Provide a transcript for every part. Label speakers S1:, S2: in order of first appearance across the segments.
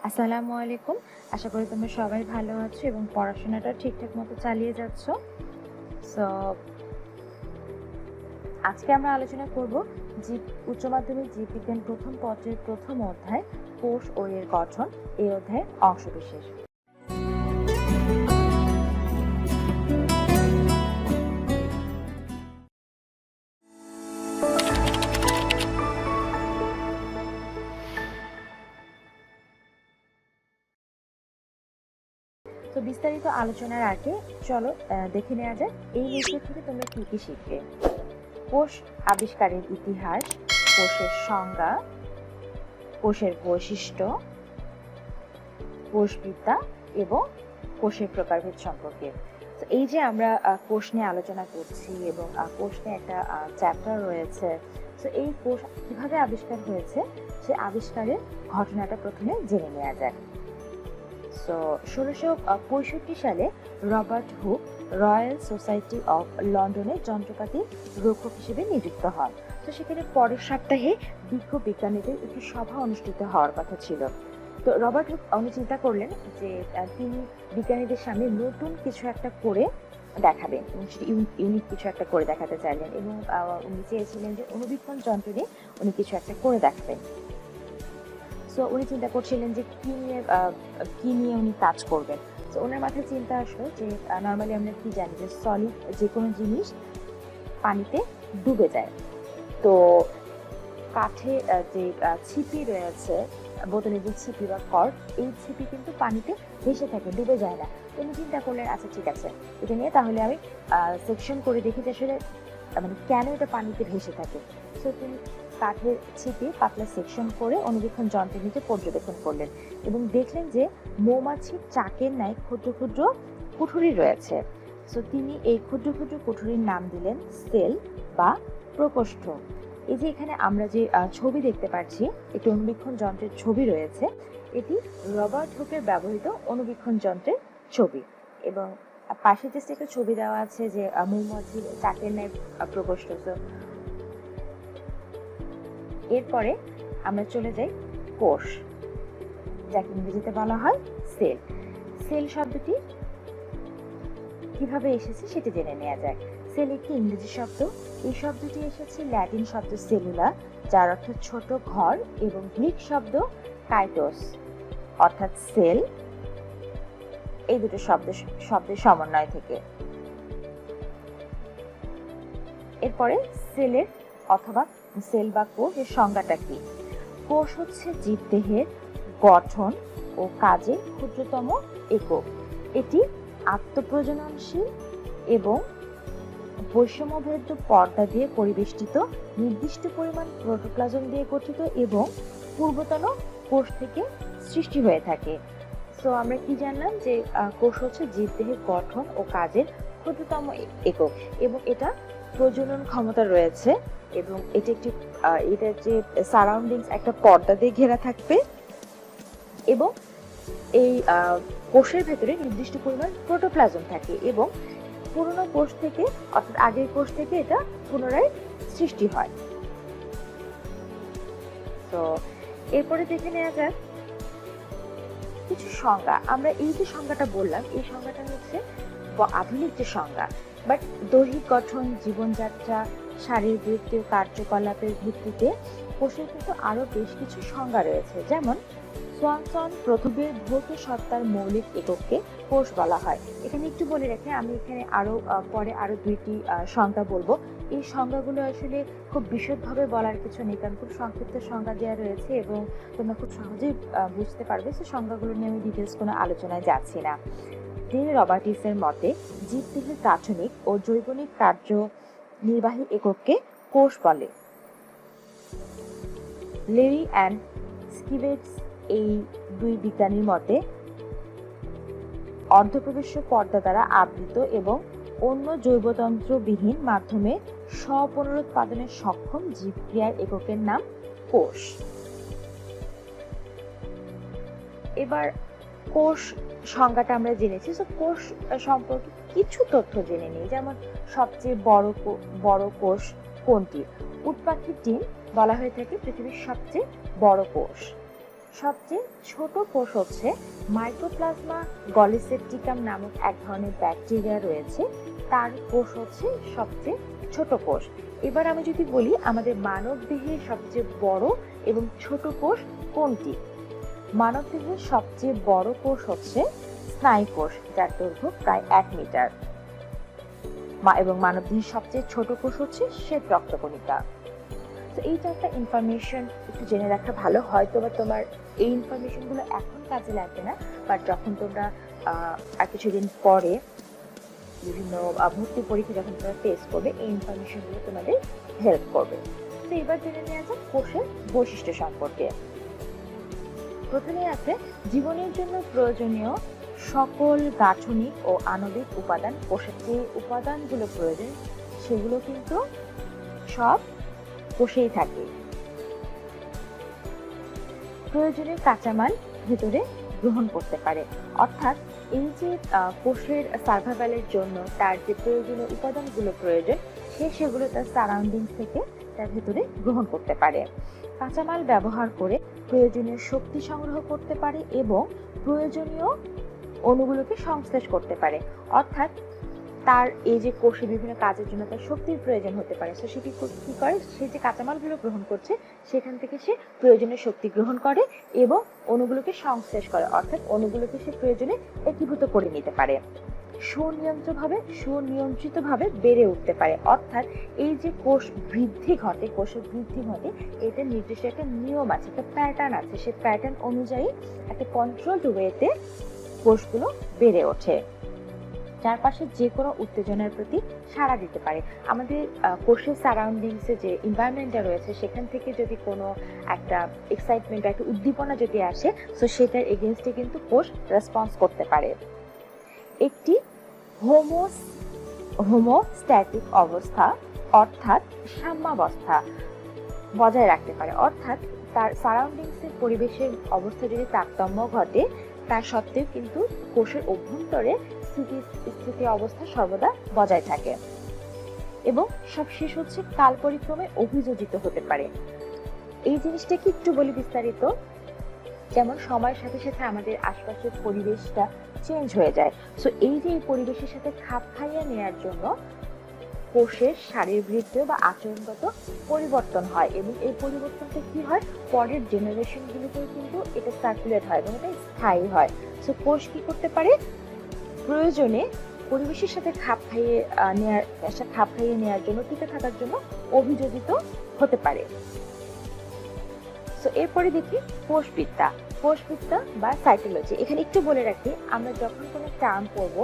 S1: আসসালামু আলাইকুম। আশা করি তোমরা সবাই ভালো আছো এবং পড়াশোনাটা ঠিকঠাক মতো চালিয়ে যাচ্ছ। সো আজকে আমরা আলোচনা করব উচ্চ মাধ্যমিক জীববিজ্ঞান প্রথম পত্রের প্রথম অধ্যায় কোষ ও এর গঠন, এই অধ্যায়ের অংশবিশেষ। তো বিস্তারিত আলোচনার আগে চলো দেখে নেওয়া যাক এই লেকচার থেকে তোমরা কি কি শিখবে। কোষ আবিষ্কারের ইতিহাস, কোষের সংজ্ঞা, কোষের বৈশিষ্ট্য, কোষবিদ্যা এবং কোষের প্রকারভেদ সম্পর্কে। তো এই যে আমরা কোষ নিয়ে আলোচনা করছি এবং কোষ নিয়ে একটা চ্যাপ্টার রয়েছে। তো এই কোষ কিভাবে আবিষ্কার হয়েছে সে আবিষ্কারের ঘটনাটা প্রথমে জেনে নেওয়া যাক। সো 1665 সালে Robert Hooke royal society of লন্ডনের যন্ত্রপাতি রক্ষক হিসেবে নিযুক্ত হন। তো সেখানে পরের সপ্তাহে বিজ্ঞানীদের একটি সভা অনুষ্ঠিত হওয়ার কথা ছিল। তো রবার্ট হুক উনি চিন্তা করলেন যে তিনি বিজ্ঞানীদের সামনে নতুন কিছু একটা করে দেখাবেন, ইউনিক কিছু একটা করে দেখাতে চাইলেন এবং উনি চেয়েছিলেন যে অণুবীক্ষণ যন্ত্র নিয়ে উনি কিছু একটা করে দেখাবেন। সো উনি চিন্তা করছিলেন যে কি নিয়ে উনি কাজ করবেন। তো ওনার মাথায় চিন্তা আসলো যে নর্মালি আমরা কি জানি যে সলিড যে কোনো জিনিস পানিতে ডুবে যায়। তো কাঠে যে ছিপি রয়েছে, বোতলের যে ছিপি বা কর্ক, এই ছিপি কিন্তু পানিতে ভেসে থাকে, ডুবে যায় না। উনি চিন্তা করলেন আচ্ছা ঠিক আছে, এটা নিয়ে তাহলে আমি সেকশন করে দেখি যে আসলে মানে কেন এটা পানিতে ভেসে থাকে। সো তিনি কাঠের ছিপে পাতলা সেকশন করে অণুবীক্ষণ যন্ত্রের নিচে পর্যবেক্ষণ করলেন এবং দেখলেন যে মৌমাছির চাকের ন্যায় ক্ষুদ্র ক্ষুদ্র কুঠুরি রয়েছে। সো তিনি এই ক্ষুদ্র ক্ষুদ্র কুঠুরির নাম দিলেন সেল বা প্রকোষ্ঠ। এই যে এখানে আমরা যে ছবি দেখতে পাচ্ছি, একটি অণুবীক্ষণ যন্ত্রের ছবি রয়েছে, এটি রবার্ট হুকের ব্যবহৃত অণুবীক্ষণ যন্ত্রের ছবি এবং পাশে যে একটা ছবি দেওয়া আছে যে মৌমাছির চাকের ন্যায় প্রকোষ্ঠ। এরপরে আমরা চলে যাই কোষ, যাকে ইংরেজিতে বলা হয় সেল। সেল শব্দটি কিভাবে এসেছে সেটি জেনে নেওয়া যাক। সেল একটি ইংরেজি শব্দ। এই শব্দটি এসেছে ল্যাটিন শব্দ সেলুলা, যার অর্থ ছোট ঘর, এবং গ্রিক শব্দ কাইটোস অর্থাৎ সেল, এই দুটো শব্দের সমন্বয় থেকে। এরপরে সেলের অথবা সেল বা কোষের সংজ্ঞাটা কি? কোষ হচ্ছে জীবদেহের গঠন ও কাজের ক্ষুদ্রতম একক। এটি আত্মপ্রজননশীল এবং বৈষম্যভেদ্য পর্দা দিয়ে পরিবেষ্টিত, নির্দিষ্ট পরিমাণ প্রোটোপ্লাজম দিয়ে গঠিত এবং পূর্বতন কোষ থেকে সৃষ্টি হয়ে থাকে। সো আমরা কি জানলাম যে কোষ হচ্ছে জীবদেহের গঠন ও কাজের ক্ষুদ্রতম একক এবং এটা প্রজনন ক্ষমতা রয়েছে এবং এটার যে সারাউন্ডিংস একটা পর্দা দিয়ে ঘেরা থাকবে এবং এই কোষের ভেতরে নির্দিষ্ট পরিমাণ প্রোটোপ্লাজম থাকে এবং পুরনো কোষ থেকে অর্থাৎ আগের কোষ থেকে এটা পুনরায় সৃষ্টি হয়। তো এরপরে দেখে নেওয়া যাক কিছু সংজ্ঞা। আমরা এই যে সংজ্ঞাটা বললাম, এই সংজ্ঞাটা হচ্ছে আধুনিক যে সংজ্ঞা, বাট দৈহিক গঠন, জীবনযাত্রা, শারীরবৃত্তীয় কার্যকলাপের ভিত্তিতে কোষের কিন্তু আরো বেশ কিছু সংজ্ঞা রয়েছে। যেমন সোয়ানসন প্রথমে ভৌত সত্তার মৌলিক একককে কোষ বলা হয়। এখানে একটু বলে রেখে আমি এখানে পরে আরো দুইটি সংজ্ঞা বলবো। এই সংজ্ঞাগুলো আসলে খুব বিশদভাবে বলার কিছু নেই, কারণ খুব সংক্ষিপ্ত সংজ্ঞা দেওয়া রয়েছে এবং তোমরা খুব সহজেই বুঝতে পারবে। সে সংজ্ঞাগুলো নিয়ে আমি ডিটেলস কোনো আলোচনায় যাচ্ছি না। রবার্টিসের মতে জীবদেহের প্রাথমিক ও জৈবনিক কার্য নির্বাহী একককে কোষ বলে। লেরি অ্যান্ড স্কিভেটস এই দুই বিজ্ঞানীর মতে অর্ধপ্রবেশ্য পর্দা দ্বারা আবৃত এবং অন্য জৈবতন্ত্রবিহীন মাধ্যমে স্বপুনরুৎপাদনের সক্ষম জীবক্রিয়ার এককের নাম কোষ।
S2: এবার কোষ সংজ্ঞাটা আমরা জেনেছি, তো কোষ সম্পর্কে কিছু তথ্য জেনে নিই। যেমন সবচেয়ে বড় কোষ কোনটি? উটপাখির ডিম বলা হয়ে থাকে পৃথিবীর সবচেয়ে বড় কোষ।
S1: সবচেয়ে ছোট কোষ হচ্ছে মাইক্রোপ্লাজমা গলিসেপ্টিকাম নামক এক ধরনের ব্যাকটেরিয়া রয়েছে, তার কোষ হচ্ছে সবচেয়ে ছোট কোষ। এবার আমি যদি বলি আমাদের মানব দেহের সবচেয়ে বড় এবং ছোট কোষ কোনটি? মানব দেহের সবচেয়ে বড় কোষ হচ্ছে স্নায়ু কোষ, যার দৈর্ঘ্য প্রায় 1 মিটার, এবং মানব দেহের সবচেয়ে ছোট কোষ হচ্ছে শ্বেত রক্তকণিকা। তো এই চারটা ইনফরমেশন একটু জেনে রাখা ভালো। হয়তো বা তোমার এই ইনফরমেশনগুলো এখন কাজে লাগবে না, বাট যখন তোমরা আর কিছুদিন পরে বিভিন্ন ভর্তি পরীক্ষা যখন তোমরা ফেস করবে, এই ইনফরমেশনগুলো তোমাদের হেল্প করবে। তো এবার জেনে নেওয়া যাক কোষের বৈশিষ্ট্য সম্পর্কে। প্রথমে আছে জীবনের জন্য প্রয়োজনীয় সকল গাঠনিক ও আণবিক উপাদান। কোষের যে উপাদানগুলো প্রয়োজন সেগুলো কিন্তু সব কোষেই থাকে। প্রয়োজনীয় কাঁচামাল ভেতরে গ্রহণ করতে পারে, অর্থাৎ এই যে কোষের সার্ভাইভালের জন্য তার যে প্রয়োজনীয় উপাদানগুলো প্রয়োজন সেগুলো তার সারাউন্ডিংস থেকে তার ভেতরে গ্রহণ করতে পারে। কাঁচামাল ব্যবহার করে প্রয়োজনীয় শক্তি সংগ্রহ করতে পারে এবং প্রয়োজনীয় অণুগুলোকে সংশ্লেষ করতে পারে, অর্থাৎ তার এই যে কোষে বিভিন্ন কাজের জন্য তার শক্তির প্রয়োজন হতে পারে। সে কি করে, সে যে কাঁচামালগুলো গ্রহণ করছে সেখান থেকে সে প্রয়োজনীয় শক্তি গ্রহণ করে এবং অণুগুলোকে সংশ্লেষ করে, অর্থাৎ অণুগুলোকে সে প্রয়োজনে একীভূত করে নিতে পারে। সুনিয়ন্ত্রিতভাবে বেড়ে উঠতে পারে, অর্থাৎ এই যে কোষের বৃদ্ধি ঘটে এটা নির্দিষ্ট একটা নিয়ম আছে, একটা প্যাটার্ন আছে, সেই প্যাটার্ন অনুযায়ী একটা কন্ট্রোলড ওয়েতে কোষগুলো বেড়ে ওঠে। চারপাশে যে কোনো উত্তেজনার প্রতি সাড়া দিতে পারে। আমাদের কোষের সারাউন্ডিংসে যে এনভায়রনমেন্টটা রয়েছে সেখান থেকে যদি কোনো একটা এক্সাইটমেন্ট বা একটা উদ্দীপনা যদি আসে, তো সেটার এগেইনস্টে কিন্তু কোষ রেসপন্স করতে পারে। একটি হোমোস্ট্যাটিক অবস্থা অর্থাৎ সাম্যাবস্থা বজায় রাখতে পারে, অর্থাৎ তার সারাউন্ডিংসের পরিবেশের অবস্থা যদি তারতম্য ঘটে তার সত্ত্বেও কিন্তু কোষের অভ্যন্তরে স্থিতি অবস্থা সর্বদা বজায় থাকে। এবং সবশেষ হচ্ছে কাল পরিক্রমে অভিযোজিত হতে পারে। এই জিনিসটা কি একটু বলি বিস্তারিত। যেমন সময়ের সাথে সাথে আমাদের আশপাশের পরিবেশটা চেঞ্জ হয়ে যায়, সো এই যে এই পরিবেশের সাথে খাপ খাইয়ে নেওয়ার জন্য কোষের শারীরবৃত্তীয় বা আচরণগত পরিবর্তন হয়, এবং এই পরিবর্তনটা কি হয়, পরের জেনারেশনগুলোতেও কিন্তু এটা সার্কুলেট হয় এবং এটা স্থায়ী হয়। সো কোষ কি করতে পারে, প্রয়োজনে পরিবেশের সাথে খাপ খাইয়ে নেওয়ার জন্য, টিকে থাকার জন্য অভিযোজিত হতে পারে। সো এরপরে দেখি কোষবিদ্যা বা সাইটোলজি। এখানে একটু বলে রাখি, আমরা যখন কোনো টার্ম পড়বো,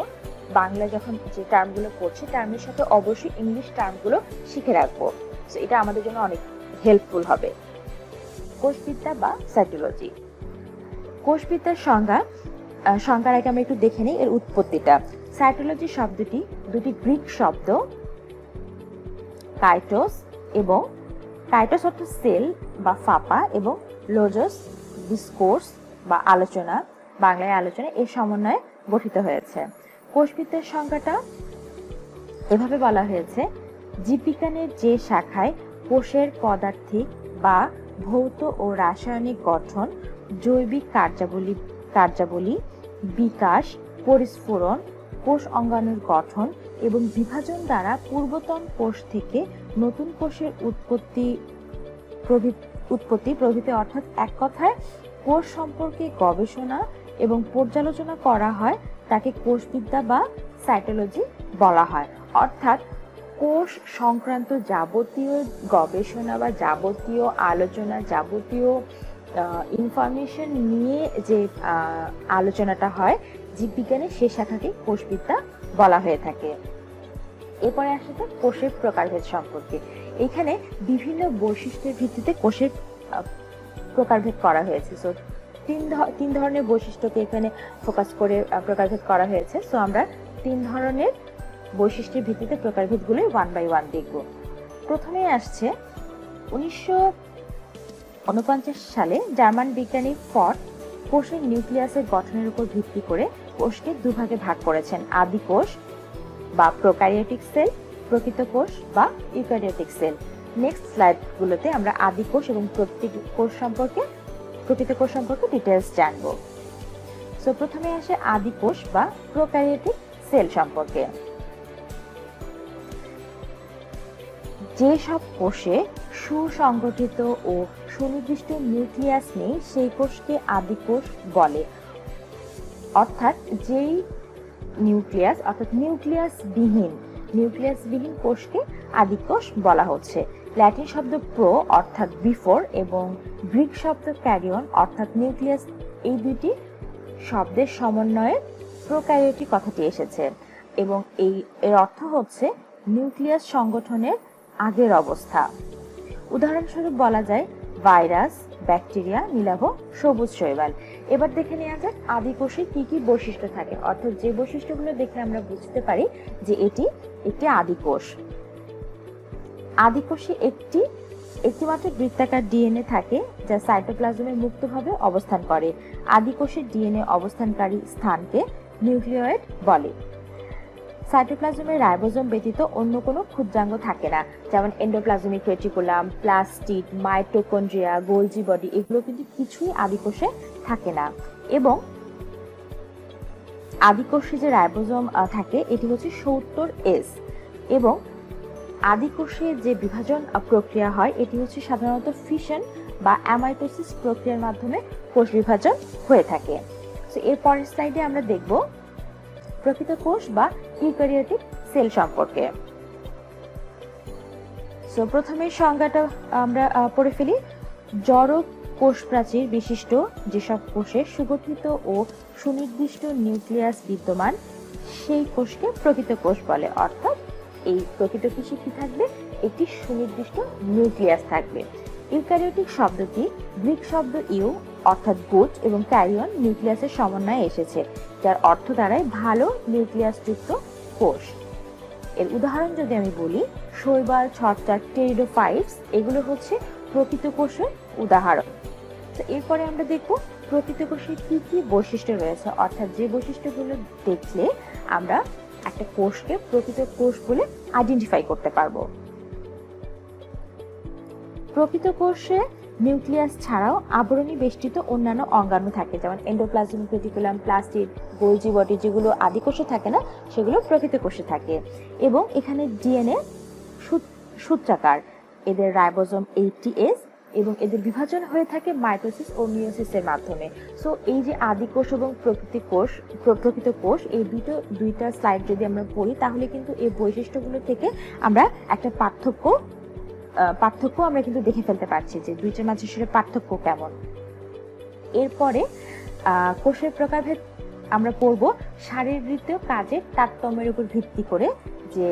S1: বাংলা যখন যে টার্মগুলো পড়ছি টার্মের সাথে অবশ্যই ইংলিশ টার্মগুলো শিখে রাখবো, সো এটা আমাদের জন্য অনেক হেল্পফুল হবে। কোষবিদ্যা বা সাইটোলজি। কোষবিদ্যার সংজ্ঞার আগে আমরা একটু দেখে নিই এর উৎপত্তিটা। সাইটোলজি শব্দটি দুটি গ্রিক শব্দ কাইটোস অর্থ সেল বা ফাঁপা এবং লোজস ডিসকোর্স বা আলোচনা, বাংলায় আলোচনা, এর সমন্বয়ে গঠিত হয়েছে। কোষবিদ্যার সংজ্ঞাটা এভাবে বলা হয়েছে: জীববিজ্ঞানের যে শাখায় কোষের পদার্থিক বা ভৌত ও রাসায়নিক গঠন, জৈবিক কার্যাবলী, বিকাশ, পরিস্ফুরণ, কোষ অঙ্গাণুর গঠন এবং বিভাজন দ্বারা পূর্বতন কোষ থেকে নতুন কোষের উৎপত্তি প্রভৃতি, অর্থাৎ এক কথায় কোষ সম্পর্কে গবেষণা এবং পর্যালোচনা করা হয়, তাকে কোষবিদ্যা বা সাইটোলজি বলা হয়। অর্থাৎ কোষ সংক্রান্ত যাবতীয় গবেষণা বা যাবতীয় আলোচনা, যাবতীয় ইনফরমেশন নিয়ে যে আলোচনাটা হয় জীববিজ্ঞানের, সে শাখাকে কোষবিদ্যা বলা হয়ে থাকে। এরপরে আসলে কোষের প্রকারভেদ সম্পর্কে। এখানে বিভিন্ন বৈশিষ্ট্যের ভিত্তিতে কোষের প্রকারভেদ করা হয়েছে। সো তিন ধরনের বৈশিষ্ট্যকে এখানে ফোকাস করে প্রকারভেদ করা হয়েছে। সো আমরা 3 ধরনের বৈশিষ্ট্যের ভিত্তিতে প্রকারভেদগুলো 1 বাই 1 দেখব। প্রথমে আসছে 1949 সালে জার্মান বিজ্ঞানী ফট কোষের নিউক্লিয়াসের গঠনের উপর ভিত্তি করে কোষকে দুভাগে ভাগ করেছেন: আদি কোষ বা প্রোক্যারিওটিক সেল, প্রকৃত কোষ বা ইউক্যারিওটিক সেল। নেক্সট স্লাইডগুলোতে আমরা আদি কোষ এবং প্রকৃত কোষ সম্পর্কে প্রকৃত কোষ সম্পর্কে ডিটেইলস জানবো। সো প্রথমে আসে আদি কোষ বা প্রোক্যারিওটিক সেল সম্পর্কে। যে সব কোষে সুসংগঠিত ও সুনির্দিষ্ট নিউক্লিয়াস নেই সেই কোষকে আদি কোষ বলে। অর্থাৎ যেই নিউক্লিয়াসবিহীন কোষকে আদি কোষ বলা হচ্ছে। ল্যাটিন শব্দ প্রো অর্থাৎ বিফোর এবং গ্রিক শব্দ ক্যারিয়ন অর্থাৎ নিউক্লিয়াস, এই দুইটি শব্দের সমন্বয়ে প্রোক্যারিওটিক কথাটি এসেছে এবং এর অর্থ হচ্ছে নিউক্লিয়াস সংগঠনের আগের অবস্থা। উদাহরণস্বরূপ বলা যায় ভাইরাস, ব্যাকটেরিয়া, নীলাভ, সবুজ শৈবাল। এবার দেখে নেওয়া যাক আদি কোষে কি কি বৈশিষ্ট্য থাকে, অর্থাৎ যে বৈশিষ্ট্যগুলো দেখে আমরা বুঝতে পারি যে এটি একটি আদি কোষ। আদি কোষে একটিমাত্র বৃত্তাকার ডিএনএ থাকে যা সাইটোপ্লাজমে মুক্তভাবে অবস্থান করে। আদি কোষের ডিএনএ অবস্থানকারী স্থানকে নিউক্লিয়েট বলে। সাইটোপ্লাজমের রাইবোজোম ব্যতীত অন্য কোনো ক্ষুদ্রাঙ্গ থাকে না, যেমন endoplasmic reticulum, plastid, mitochondria, Golgi body, এগুলো কিন্তু কিছুই আদি কোষে থাকে না। এবং আদি কোষে যে রাইবোজোম থাকে এটি হচ্ছে 70S। এবং আদি কোষে যে বিভাজন প্রক্রিয়া হয় এটি হচ্ছে সাধারণত ফিশন বা অ্যামাইটোসিস প্রক্রিয়ার মাধ্যমে কোষ বিভাজন হয়ে থাকে। তো এর পরের স্লাইডে আমরা দেখব প্রকৃত কোষ বা ইউক্যারিওটিক সেল সম্পর্কে। সো প্রথমে সংজ্ঞাটা আমরা পড়ে ফেলি। জড় কোষ প্রাচীর বিশিষ্ট যেসব কোষে সুগঠিত ও সুনির্দিষ্ট নিউক্লিয়াস বিদ্যমান সেই কোষকে প্রকৃত কোষ বলে। অর্থাৎ এই প্রকৃত কোষে কি থাকবে, একটি সুনির্দিষ্ট নিউক্লিয়াস থাকবে। ইউক্যারিওটিক শব্দটি গ্রিক শব্দ ইউ অর্থাৎ গুড এবং ক্যারিয়ন নিউক্লিয়াসের সমন্বয়ে এসেছে, যার অর্থ দাঁড়ায় ভালো নিউক্লিয়াসযুক্ত কোষ। এর উদাহরণ যদি আমি বলি, শৈবাল, ছত্রাক, টেরিডোফাইটস, এগুলো হচ্ছে প্রকৃত কোষের উদাহরণ। তো এরপরে আমরা দেখব প্রকৃত কোষের কি কি বৈশিষ্ট্য রয়েছে, অর্থাৎ যে বৈশিষ্ট্যগুলো দেখলে আমরা একটা কোষকে প্রকৃত কোষ বলে আইডেন্টিফাই করতে পারবো। প্রকৃত কোষে নিউক্লিয়াস ছাড়াও আবরণী বেষ্টিত অন্যান্য অঙ্গাণু থাকে, যেমন endoplasmic reticulum, plastid, Golgi body, যেগুলো আদি কোষে থাকে না সেগুলো প্রকৃত কোষে থাকে। এবং এখানে ডিএনএ সূত্রাকার, এদের রাইবোজোম 80S এবং এদের বিভাজন হয়ে থাকে মাইটোসিস ও মিয়োসিসের মাধ্যমে। সো এই যে আদি কোষ এবং প্রকৃত কোষ, এই দুইটা স্লাইড যদি আমরা পড়ি তাহলে কিন্তু এই বৈশিষ্ট্যগুলো থেকে আমরা একটা পার্থক্য আমরা কিন্তু দেখে ফেলতে পারছি যে দুইটার মাঝে সেটা পার্থক্য কেমন। এরপরে কোষের প্রকারভেদ আমরা পড়ব শারীরবৃত্তীয় কাজের তারতম্যের উপর ভিত্তি করে যে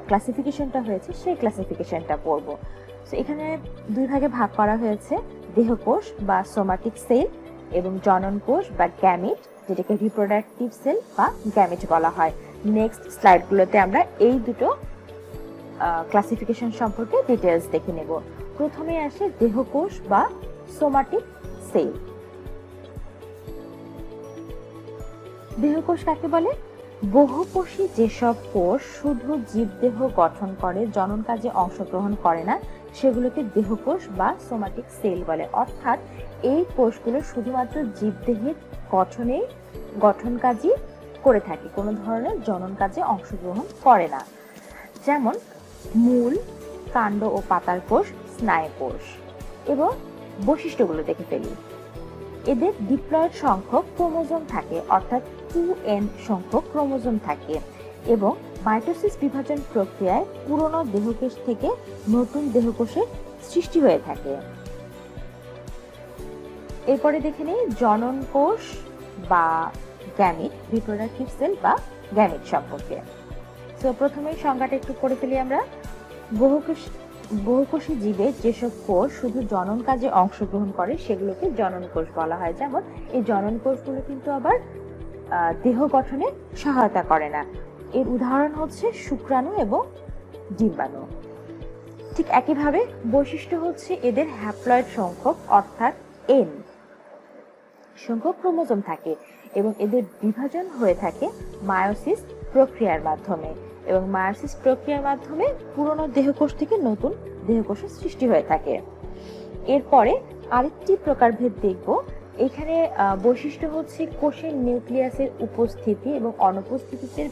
S1: ক্লাসিফিকেশনটা হয়েছে সেই ক্লাসিফিকেশনটা পড়ব। তো এখানে দুই ভাগে ভাগ করা হয়েছে, দেহকোষ বা সোমাটিক সেল এবং জনন কোষ বা গ্যামিট, যেটাকে রিপ্রোডাক্টিভ সেল বা গ্যামিট বলা হয়। নেক্সট স্লাইডগুলোতে আমরা এই দুটো ক্লাসিফিকেশন সম্পর্কে ডিটেইলস দেখে নেব। প্রথমে আসে দেহকোষ বা সোমাটিক সেল। দেহকোষ কাকে বলে? বহুকোষী যেসব কোষ শুধু জীবদেহ গঠন করে, জনন কাজে অংশগ্রহণ করে না, সেগুলোকে দেহকোষ বা সোমাটিক সেল বলে। অর্থাৎ এই কোষগুলো শুধুমাত্র জীবদেহের গঠন কাজই করে থাকে, কোনো ধরনের জনন কাজে অংশগ্রহণ করে না। যেমন মূল, কাণ্ড ও পাতার কোষ, স্নায়ু কোষ। এবং বৈশিষ্ট্যগুলো দেখে ফেলি। এদের ডিপ্লয়েড সংখ্যক ক্রোমোজোম থাকে, অর্থাৎ 2n সংখ্যক ক্রোমোজোম থাকে এবং মাইটোসিস বিভাজন প্রক্রিয়ায় পুরনো দেহকোষ থেকে নতুন দেহকোষের সৃষ্টি হয়ে থাকে। এরপরে দেখে নিই জনন কোষ বা গ্যামিট, রিপ্রোডাক্টিভ সেল বা গ্যামিট সম্পর্কে। তো প্রথমেই সংজ্ঞাটা একটু পড়ে ফেলি আমরা। বহুকোষী জীবে যেসব কোষ শুধু জনন কাজে অংশগ্রহণ করে সেগুলোকে জনন কোষ বলা হয়। যেমন এই জনন কোষগুলো কিন্তু আবার দেহ গঠনে সহায়তা করে না। এর উদাহরণ হচ্ছে শুক্রাণু এবং ডিম্বাণু। ঠিক একইভাবে বৈশিষ্ট্য হচ্ছে এদের হ্যাপ্লয়েড সংখ্যক অর্থাৎ n সংখ্যক ক্রোমোজোম থাকে এবং এদের বিভাজন হয়ে থাকে মায়োসিস প্রক্রিয়ার মাধ্যমে এবং মায়োসিস প্রক্রিয়ার মাধ্যমে পুরনো দেহকোষ থেকে নতুন দেহকোষের সৃষ্টি হয়ে থাকে। এরপরে
S2: আরেকটি প্রকারভেদ দেখব। এখানে বৈশিষ্ট্য হচ্ছে কোষের নিউক্লিয়াসের উপস্থিতি এবং অনুপস্থিতিতে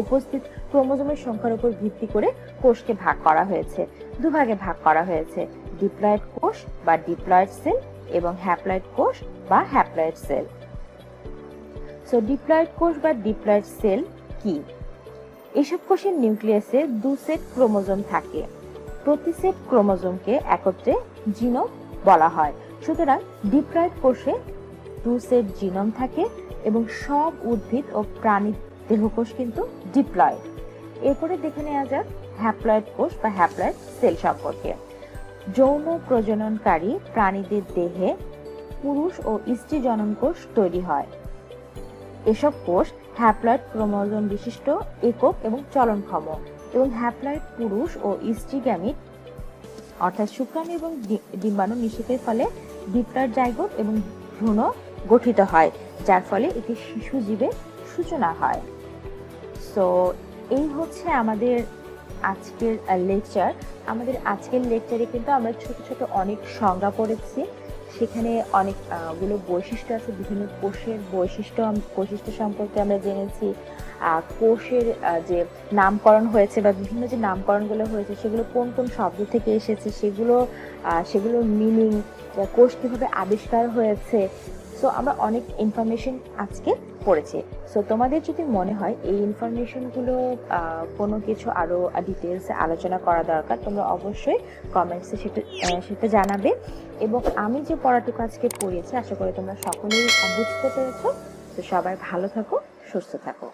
S2: উপস্থিত ক্রোমোজোমের সংখ্যার উপর ভিত্তি করে কোষকে ভাগ করা হয়েছে, দুভাগে ভাগ করা হয়েছে, ডিপ্লয়েড কোষ বা ডিপ্লয়েড সেল এবং হ্যাপ্লয়েড কোষ বা হ্যাপ্লয়েড সেল। সো ডিপ্লয়েড কোষ বা ডিপ্লয়েড সেল কি? এসব কোষের নিউক্লিয়াসে 2 সেট ক্রোমোজোম থাকে। প্রতি সেট ক্রোমোজোমকে একত্রে জিনোম বলা হয়। সুতরাং ডিপ্লয়েড কোষে 2 সেট জিনোম থাকে এবং সব উদ্ভিদ ও প্রাণী দেহকোষ কিন্তু ডিপ্লয়েড। এরপরে দেখে নেওয়া যাক হ্যাপ্লয়েড কোষ বা হ্যাপ্লয়েড সেল সম্পর্কে। যৌন প্রজননকারী প্রাণীদের দেহে পুরুষ ও স্ত্রী জনন কোষ তৈরি হয়। এসব কোষ হ্যাপ্লয়েড ক্রোমোজোম বিশিষ্ট একক এবং চলনক্ষম এবং হ্যাপ্লয়েড পুরুষ ও স্ত্রী গ্যামিট অর্থাৎ শুক্রাণু এবং ডিম্বাণু নিষেকের ফলে ডিপ্লয়েড জাইগোট এবং ভ্রূণ গঠিত হয়, যার ফলে একটি শিশু জীবের সূচনা হয়। সো এই হচ্ছে আমাদের আজকের লেকচার। আমাদের আজকের লেকচারে কিন্তু আমরা ছোট ছোট অনেক সংজ্ঞা পড়েছি, সেখানে অনেকগুলো বৈশিষ্ট্য আছে, বিভিন্ন কোষের বৈশিষ্ট্য সম্পর্কে আমরা জেনেছি। কোষের যে নামকরণ হয়েছে বা বিভিন্ন যে নামকরণগুলো হয়েছে সেগুলো কোন কোন শব্দ থেকে এসেছে, সেগুলোর মিনিং, কোষ কিভাবে আবিষ্কার হয়েছে। সো আমরা অনেক ইনফরমেশন আজকে পড়েছি। সো তোমাদের যদি মনে হয় এই ইনফরমেশনগুলো কোনো কিছু আরো ডিটেলসে আলোচনা করা দরকার, তোমরা অবশ্যই কমেন্টসে সেটা জানাবে। এবং আমি যে পড়াটুকু আজকে পড়িয়েছি আশা করি তোমরা সকলেই বুঝতে পেরেছো। তো সবাই ভালো থাকো, সুস্থ থাকো।